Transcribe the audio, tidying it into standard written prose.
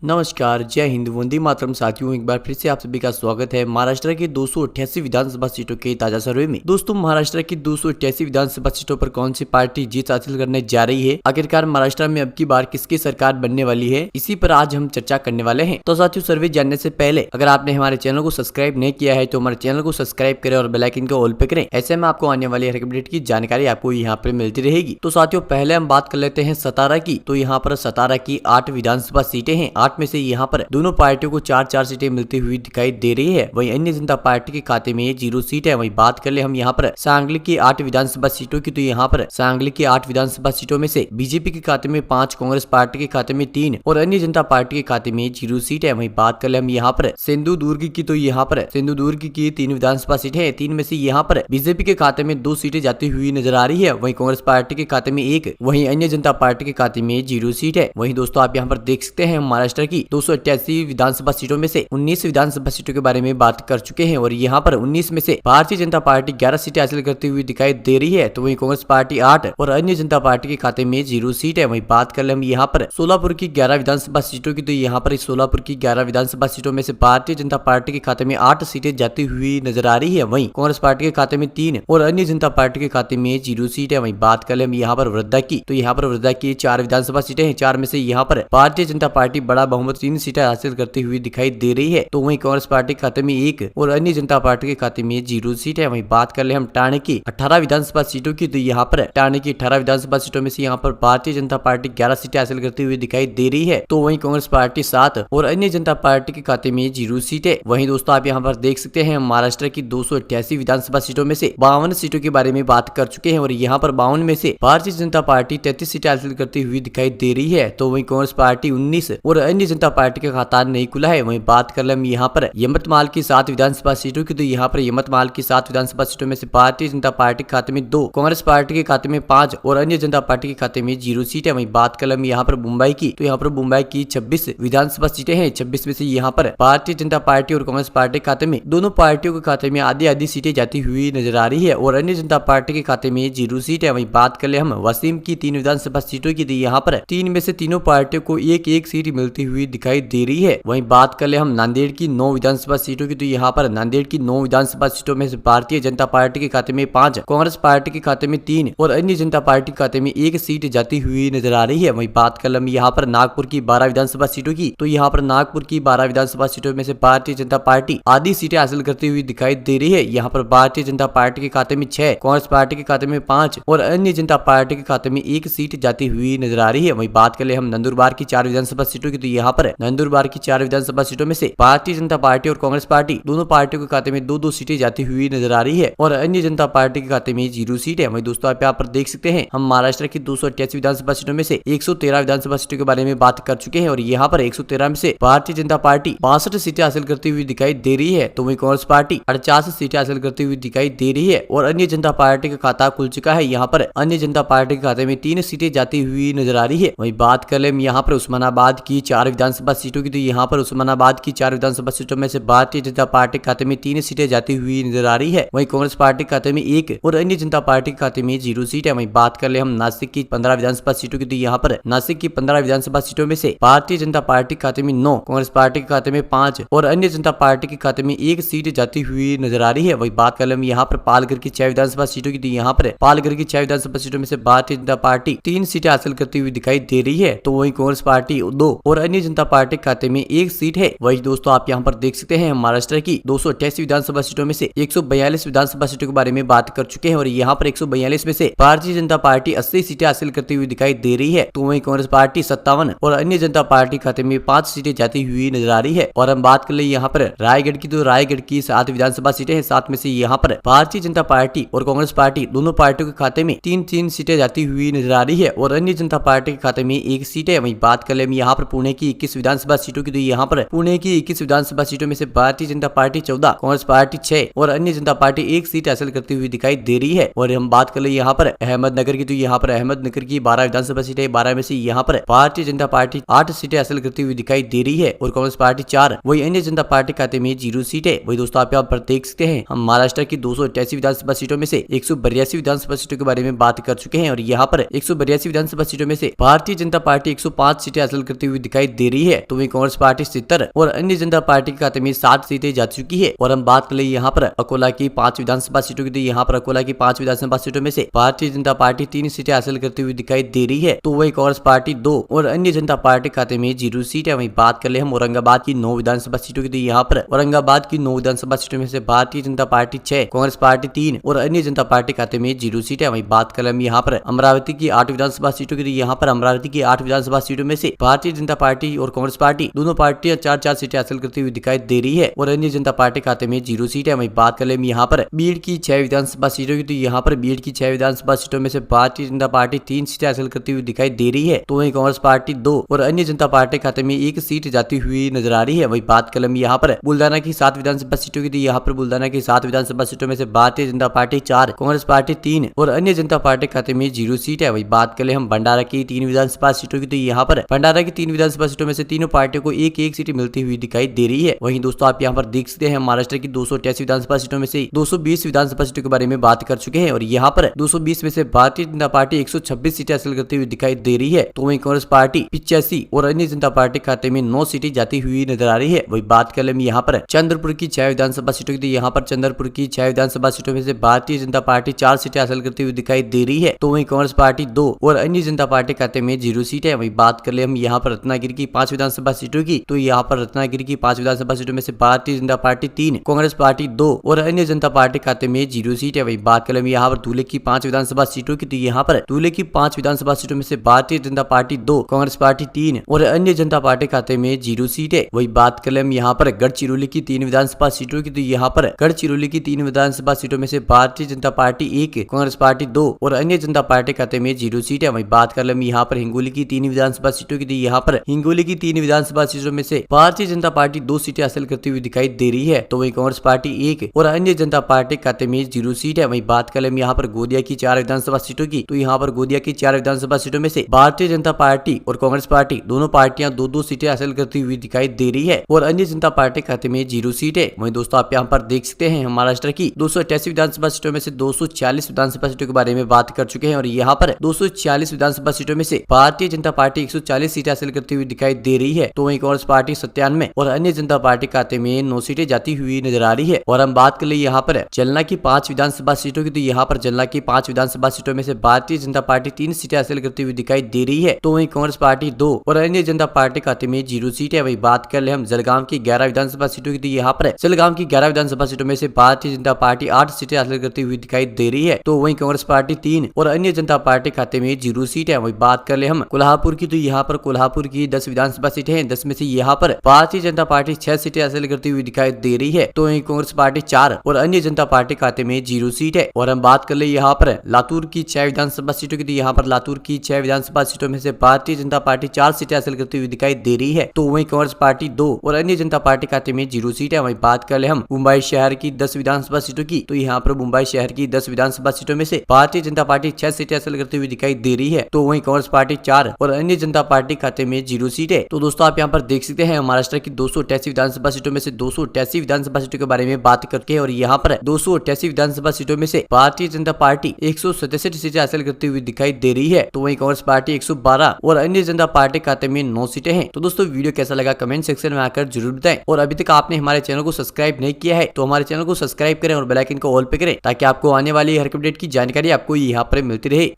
नमस्कार, जय हिंद, वंदे मातरम साथियों। एक बार फिर से आप सभी का स्वागत है महाराष्ट्र की 288 विधानसभा सीटों के ताजा सर्वे में। दोस्तों, महाराष्ट्र की 288 विधानसभा सीटों पर कौन सी पार्टी जीत हासिल करने जा रही है, आखिरकार महाराष्ट्र में अब की बार किसकी सरकार बनने वाली है, इसी पर आज हम चर्चा करने वाले हैं। तो साथियों, सर्वे जानने से पहले अगर आपने हमारे चैनल को सब्सक्राइब नहीं किया है तो हमारे चैनल को सब्सक्राइब करें और बेल आइकन को ऑल पे करें। ऐसे में आपको आने वाली हर अपडेट की जानकारी आपको यहाँ पर मिलती रहेगी। तो साथियों, पहले हम बात कर लेते हैं सतारा की। तो यहाँ पर सतारा की 8 विधानसभा सीटें हैं। 8 में से यहाँ पर दोनों पार्टियों को 4-4 सीटें मिलती हुई दिखाई दे रही है। वहीं अन्य जनता पार्टी के खाते में 0 सीट है। वहीं बात कर ले हम यहाँ पर सांगली की 8 विधानसभा सीटों की। तो यहाँ पर सांगली की 8 विधानसभा सीटों में से बीजेपी के खाते में 5, कांग्रेस पार्टी के खाते में 3 और अन्य जनता पार्टी के खाते में 0 सीट है। वहीं बात कर ले हम यहाँ पर सिंधुदुर्ग की। तो यहाँ पर सिंधुदुर्ग की 3 विधानसभा सीटें हैं। 3 में से यहाँ पर बीजेपी के खाते में 2 सीटें जाती हुई नजर आ रही है। वहीं कांग्रेस पार्टी के खाते में 1, वहीं अन्य जनता पार्टी के खाते में 0 सीट है। वहीं दोस्तों, आप यहाँ पर देख सकते हैं महाराष्ट्र की 288 विधानसभा सीटों में से 19 विधानसभा सीटों के बारे में बात कर चुके हैं और यहाँ पर 19 में से भारतीय जनता पार्टी 11 सीटें हासिल करती हुई दिखाई दे रही है। तो वहीं कांग्रेस पार्टी 8 और अन्य जनता पार्टी के खाते में 0 सीट है। वहीं बात कर ले हम यहाँ पर सोलापुर की 11 विधानसभा सीटों की। तो यहाँ पर सोलापुर की 11 विधानसभा सीटों में से भारतीय जनता पार्टी के खाते में 8 सीटें जाती हुई नजर आ रही है। वहीं कांग्रेस पार्टी के खाते में 3 और अन्य जनता पार्टी के खाते में 0 सीट है। वहीं बात कर ले हम यहाँ पर वृद्धा की। तो यहाँ पर वृद्धा की 4 विधानसभा सीटें हैं। 4 में से यहाँ पर भारतीय जनता पार्टी बड़ा बहुमत 3 सीटें हासिल करती हुई दिखाई दे रही है। तो वहीं कांग्रेस पार्टी के खाते में 1 और अन्य जनता पार्टी के खाते में 0 सीट है। वहीं बात कर ले हम टाणे की 18 विधानसभा सीटों की। तो यहाँ पर टाणे की 18 विधानसभा सीटों में से यहाँ पर भारतीय जनता पार्टी 11 सीटें हासिल करती हुई दिखाई दे रही है। तो वहीं कांग्रेस पार्टी 7 और अन्य जनता पार्टी के खाते में 0 सीट है। वहीं दोस्तों, आप यहाँ पर देख सकते हैं महाराष्ट्र की 288 विधानसभा सीटों में से 52 सीटों के बारे में बात कर चुके हैं और यहाँ पर 52 में से भारतीय जनता पार्टी 33 सीटें हासिल करती हुई दिखाई दे रही है। तो वहीं कांग्रेस पार्टी 19 और अन्य जनता पार्टी का खाता नहीं खुला है। वहीं बात कर ले हम यहाँ पर यमतमाल की 7 विधानसभा सीटों की। तो यहाँ पर यमतमाल की 7 विधानसभा सीटों में से भारतीय जनता पार्टी के खाते में 2, कांग्रेस पार्टी के खाते में 5 और अन्य जनता पार्टी के खाते में 0 सीट है। वहीं बात कर ले हम यहाँ पर मुंबई की। तो यहाँ पर मुंबई की 26 विधानसभा सीटें हैं। 26 में से यहाँ पर भारतीय जनता पार्टी और कांग्रेस पार्टी के खाते में दोनों पार्टियों के खाते में आधी सीटें जाती हुई नजर आ रही है और अन्य जनता पार्टी के खाते में 0 सीट है। वहीं बात कर ले हम वसीम की 3 विधानसभा सीटों की। यहाँ पर 3 में से तीनों पार्टियों को एक सीट मिलती हुई दिखाई दे रही है। वहीं बात कर ले हम नांदेड़ की 9 विधानसभा सीटों की। तो यहाँ पर नांदेड़ की 9 विधानसभा सीटों में से भारतीय जनता पार्टी के खाते में 5, कांग्रेस पार्टी के खाते में 3 और अन्य जनता पार्टी के खाते में 1 सीट जाती हुई नजर आ रही है। वहीं बात कर हम यहाँ पर नागपुर की 12 विधानसभा सीटों की। तो यहाँ पर नागपुर की 12 विधानसभा सीटों में से भारतीय जनता पार्टी आधी सीटें हासिल करती हुई दिखाई दे रही है। यहाँ पर भारतीय जनता पार्टी के खाते में 6, कांग्रेस पार्टी के खाते में 5 और अन्य जनता पार्टी के खाते में 1 सीट जाती हुई नजर आ रही है। वहीं बात कर ले हम नंदुरबार की 4 विधानसभा सीटों की। तो यहाँ पर नंदुरबार की 4 विधानसभा सीटों में से भारतीय जनता पार्टी और कांग्रेस पार्टी दोनों पार्टियों के खाते में 2-2 सीटें जाती हुई नजर आ रही है और अन्य जनता पार्टी के खाते में 0 सीट है। वहीं दोस्तों, आप यहाँ पर देख सकते हैं हम महाराष्ट्र की 288 विधानसभा सीटों में से 113 विधानसभा सीटों के बारे में बात कर चुके हैं और यहाँ पर 113 में से भारतीय जनता पार्टी 62 सीटें हासिल करती हुई दिखाई दे रही है। तो वहीं कांग्रेस पार्टी 48 सीटें हासिल करती हुई दिखाई दे रही है और अन्य जनता पार्टी का खाता खुल चुका है। यहाँ पर अन्य जनता पार्टी के खाते में 3 सीटें जाती हुई नजर आ रही है। वहीं बात कर ले हम यहाँ पर उस्मानाबाद की 4 विधानसभा सीटों की। तो यहाँ पर उस्मानाबाद की 4 विधानसभा सीटों में से भारतीय जनता पार्टी के खाते में 3 सीटें जाती हुई नजर आ रही है। वहीं कांग्रेस पार्टी के खाते में 1 और अन्य जनता पार्टी के खाते में 0 सीट है। वहीं बात कर ले हम नासिक की 15 विधानसभा सीटों की। तो यहाँ पर नासिक की 15 विधानसभा सीटों में से भारतीय जनता पार्टी के खाते में 9, कांग्रेस पार्टी के खाते में 5 और अन्य जनता पार्टी के खाते में 1 सीट जाती हुई नजर आ रही है। वहीं बात कर ले हम यहाँ पर पालघर की 6 विधानसभा सीटों की। तो यहाँ पर पालघर की 6 विधानसभा सीटों में से भारतीय जनता पार्टी 3 सीटें हासिल करती हुई दिखाई दे रही है। तो वहीं कांग्रेस पार्टी 2 और अन्य जनता पार्टी के खाते में 1 सीट है। वही दोस्तों, आप यहाँ पर देख सकते हैं महाराष्ट्र की 288 विधानसभा सीटों में से 142 विधानसभा सीटों के बारे में बात कर चुके हैं और यहाँ पर 142 में से भारतीय जनता पार्टी 80 सीटें हासिल करती हुई दिखाई दे रही है। तो वहीं कांग्रेस पार्टी 57 और अन्य जनता पार्टी खाते में 5 सीटें जाती हुई नजर आ रही है। और हम बात कर ले यहाँ पर रायगढ़ की। तो रायगढ़ की 7 विधानसभा सीटें हैं। 7 में से यहाँ पर भारतीय जनता पार्टी और कांग्रेस पार्टी दोनों पार्टियों के खाते में 3-3 सीटें जाती हुई नजर आ रही है और अन्य जनता पार्टी के खाते में 1 सीट है। वहीं बात कर ले हम यहाँ पर पुणे की 21 विधानसभा सीटों की। तो यहाँ पर पुणे की 21 विधानसभा सीटों में से भारतीय जनता पार्टी 14, कांग्रेस पार्टी 6 और अन्य जनता पार्टी 1 सीट हासिल करती हुई दिखाई दे रही है। और हम बात कर ले यहाँ पर अहमदनगर की। तो यहाँ पर अहमदनगर की 12 विधानसभा सीटें। 12 में से यहाँ पर भारतीय जनता पार्टी 8 सीटें हासिल करती हुई दिखाई दे रही है और कांग्रेस पार्टी 4, वही अन्य जनता पार्टी खाते में 0 सीट है। वही दोस्तों, आप यहाँ पर देख सकते हैं हम महाराष्ट्र की 288 विधानसभा सीटों में से 182 विधानसभा सीटों के बारे में बात कर चुके हैं और यहाँ पर 182 विधानसभा सीटों में से भारतीय जनता पार्टी 105 सीटें हासिल करती हुई दिखाई दे रही है। तो वहीं कांग्रेस पार्टी 70 और अन्य जनता पार्टी के खाते में 7 सीटें जा चुकी है। और हम बात कर ले यहाँ पर अकोला की 5 विधानसभा सीटों की, तो यहाँ पर अकोला की 5 विधानसभा सीटों में से भारतीय जनता पार्टी 3 सीटें हासिल करती हुई दिखाई दे रही है। तो वही कांग्रेस पार्टी 2 और अन्य जनता पार्टी खाते में 0 सीट है। वहीं बात कर ले हम औरंगाबाद की 9 विधानसभा सीटों की, तो यहाँ पर औरंगाबाद की 9 विधानसभा सीटों में से भारतीय जनता पार्टी 6, कांग्रेस पार्टी 3 और अन्य जनता पार्टी खाते में 0 सीट है। वहीं बात कर ले हम यहाँ पर अमरावती की 8 विधानसभा सीटों की, तो यहाँ पर अमरावती की 8 विधानसभा सीटों में से भारतीय जनता पार्टी और कांग्रेस पार्टी दोनों पार्टियां 4-4 सीटें हासिल करती हुई दिखाई दे रही है। और अन्य जनता पार्टी खाते में 0 सीट है। वहीं बात कर ले यहाँ पर बीड़ की 6 विधानसभा सीटों की, तो यहाँ पर बीड़ की 6 विधानसभा सीटों में से भारतीय जनता पार्टी 3 सीटें हासिल करती हुई दिखाई दे रही है। तो वहीं कांग्रेस पार्टी 2 और अन्य जनता पार्टी खाते में 1 सीट जाती हुई नजर आ रही है। वहीं बात कर ले यहाँ पर बुल्डाना की 7 विधानसभा सीटों की, तो यहाँ पर बुल्डाना की 7 विधानसभा सीटों में से भारतीय जनता पार्टी 4, कांग्रेस पार्टी 3 और अन्य जनता पार्टी खाते में 0 सीट है। वहीं बात कर ले हम भंडारा की 3 विधानसभा सीटों की, तो यहाँ पर भंडारा की 3 विधानसभा सीटों में से तीनों पार्टियों को 1-1 सीट मिलती हुई दिखाई दे रही है। वहीं दोस्तों आप यहाँ पर देख सकते हैं महाराष्ट्र की 288 विधानसभा सीटों में से 220 विधानसभा सीटों के बारे में बात कर चुके हैं। और यहाँ पर 220 में से भारतीय जनता पार्टी 126 सीटें हासिल करती हुई दिखाई दे रही है। तो वहीं कांग्रेस पार्टी 85 और अन्य जनता पार्टी खाते में 9 सीटें जाती हुई नजर आ रही है। वही बात कर ले यहाँ पर चंद्रपुर की 6 विधानसभा सीटों की, यहाँ पर चंद्रपुर की 6 विधानसभा सीटों में से भारतीय जनता पार्टी 4 सीटें हासिल करती हुई दिखाई दे रही है। तो वहीं कांग्रेस पार्टी 2 और अन्य जनता पार्टी खाते में 0 सीट है। वही बात कर ले हम यहाँ पर रत्नागिरी की 5 विधानसभा सीटों की, तो यहाँ पर रत्नागिरी की 5 विधानसभा सीटों में से भारतीय जनता पार्टी 3, कांग्रेस पार्टी 2 और अन्य जनता पार्टी खाते में 0 सीट है। वही बात कर ले यहाँ पर धुले की 5 विधानसभा सीटों की, तो यहाँ पर धुले की 5 विधानसभा सीटों में से भारतीय जनता पार्टी 2, कांग्रेस पार्टी 3 और अन्य जनता पार्टी खाते में 0 सीट है। वही बात कर ले हम यहाँ पर गढ़चिरौली की 3 विधानसभा सीटों की, तो यहाँ पर गढ़चिरौली की 3 विधानसभा सीटों में से भारतीय जनता पार्टी 1, कांग्रेस पार्टी 2 और अन्य जनता पार्टी खाते में 0 सीट है। वही बात कर ले हम यहाँ पर हिंगोली की 3 विधानसभा सीटों की, यहाँ पर हिंगोली की 3 विधानसभा सीटों में से भारतीय जनता पार्टी 2 सीटें हासिल करती हुई दिखाई दे रही है। तो वही कांग्रेस पार्टी 1 और अन्य जनता पार्टी खाते में 0 सीट है। वही बात कर ले हम यहाँ पर गोदिया की 4 विधानसभा सीटों की, तो यहाँ पर गोदिया की 4 विधानसभा सीटों में से भारतीय जनता पार्टी और कांग्रेस पार्टी दोनों पार्टियां 2-2 सीटें हासिल करती हुई दिखाई दे रही है। और अन्य जनता पार्टी खाते में 0 सीट है। वहीं दोस्तों आप यहाँ पर देख सकते हैं महाराष्ट्र की 288 विधानसभा सीटों में से 246 विधानसभा सीटों के बारे में बात कर चुके हैं। और यहाँ पर 246 विधानसभा सीटों में से भारतीय जनता पार्टी 140 सीटें हासिल करती हुई दिखाई दे रही है। तो वहीं कांग्रेस पार्टी 97 और अन्य जनता पार्टी खाते में 9 सीटें जाती हुई नजर आ रही है। और हम बात कर ले यहाँ पर जलना की 5 विधानसभा सीटों की, तो यहाँ पर जलना की 5 विधानसभा सीटों में से भारतीय जनता पार्टी 3 सीटें हासिल करती हुई दिखाई दे रही है। तो वहीं कांग्रेस पार्टी 2 और अन्य जनता पार्टी खाते में 0 सीट है। वही बात कर ले हम जलगांव की 11 विधानसभा सीटों की, तो यहाँ पर जलगांव की 11 विधानसभा सीटों में से भारतीय जनता पार्टी 8 सीटें हासिल करती हुई दिखाई दे रही है। तो वहीं कांग्रेस पार्टी 3 और अन्य जनता पार्टी खाते में 0 सीट है। वही बात कर ले हम कोल्हापुर की, तो यहाँ पर कोल्हापुर की 10 विधानसभा सीटें हैं। 10 में से यहाँ पर भारतीय जनता पार्टी 6 सीटें हासिल करती हुई दिखाई दे रही है। तो वहीं कांग्रेस पार्टी 4 और अन्य जनता पार्टी खाते में 0 सीट है। और हम बात कर ले यहाँ पर लातूर की 6 विधानसभा सीटों की, तो यहाँ पर लातूर की 6 विधानसभा सीटों में से भारतीय जनता पार्टी 4 सीटें हासिल करती हुई दिखाई दे रही है। तो वहीं कांग्रेस पार्टी 2 और अन्य जनता पार्टी खाते में 0 सीट है। वहीं बात कर ले हम मुंबई शहर की 10 विधानसभा सीटों की, तो यहाँ पर मुंबई शहर की 10 विधानसभा सीटों में से भारतीय जनता पार्टी 6 सीटें हासिल करती हुई दिखाई दे रही है। तो वहीं कांग्रेस पार्टी 4 और अन्य जनता पार्टी खाते में 0 सीट है। तो दोस्तों आप यहाँ पर देख सकते हैं महाराष्ट्र की 288 विधानसभा सीटों में से 288 विधानसभा सीटों के बारे में बात करके, और यहाँ पर 288 विधानसभा सीटों में से भारतीय जनता पार्टी 167 सीटें हासिल करती हुई दिखाई दे रही है। तो वहीं कांग्रेस पार्टी 112 और अन्य जनता पार्टी खाते में 9 सीटें हैं। तो दोस्तों वीडियो कैसा लगा कमेंट सेक्शन में आकर जरूर बताएं। और अभी तक आपने हमारे चैनल को सब्सक्राइब नहीं किया है तो हमारे चैनल को सब्सक्राइब करें और बेल आइकन को ऑल पे करें, ताकि आपको आने वाली हर अपडेट की जानकारी आपको यहाँ पर मिलती रहे।